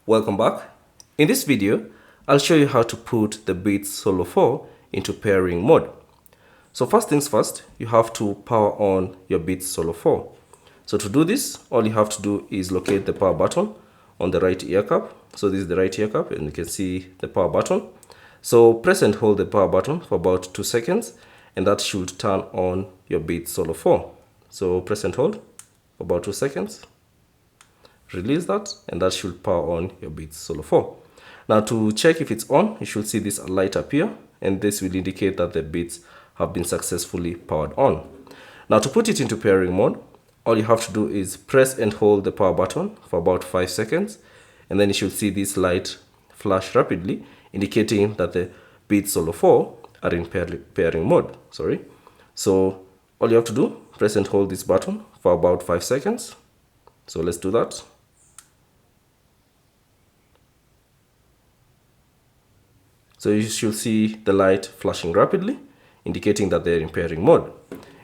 Welcome back. In this video, I'll show you how to put the Beats Solo 4 into pairing mode. So first things first, you have to power on your Beats Solo 4. So to do this, all you have to do is locate the power button on the right ear cup. So this is the right ear cup and you can see the power button. So press and hold the power button for about 2 seconds and that should turn on your Beats Solo 4. So press and hold for about 2 seconds. Release that and that should power on your Beats Solo 4. Now to check if it's on, you should see this light appear and this will indicate that the Beats have been successfully powered on. Now to put it into pairing mode, all you have to do is press and hold the power button for about 5 seconds and then you should see this light flash rapidly indicating that the Beats Solo 4 are in pairing mode. So all you have to do, press and hold this button for about 5 seconds. So let's do that. So you should see the light flashing rapidly, indicating that they're in pairing mode.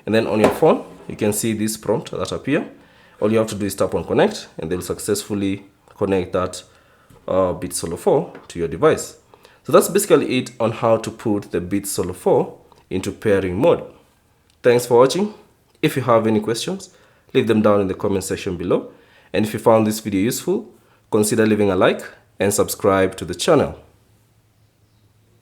And then on your phone, you can see this prompt that appear. All you have to do is tap on connect, and they'll successfully connect that Beats Solo 4 to your device. So that's basically it on how to put the Beats Solo 4 into pairing mode. Thanks for watching. If you have any questions, leave them down in the comment section below. And if you found this video useful, consider leaving a like and subscribe to the channel.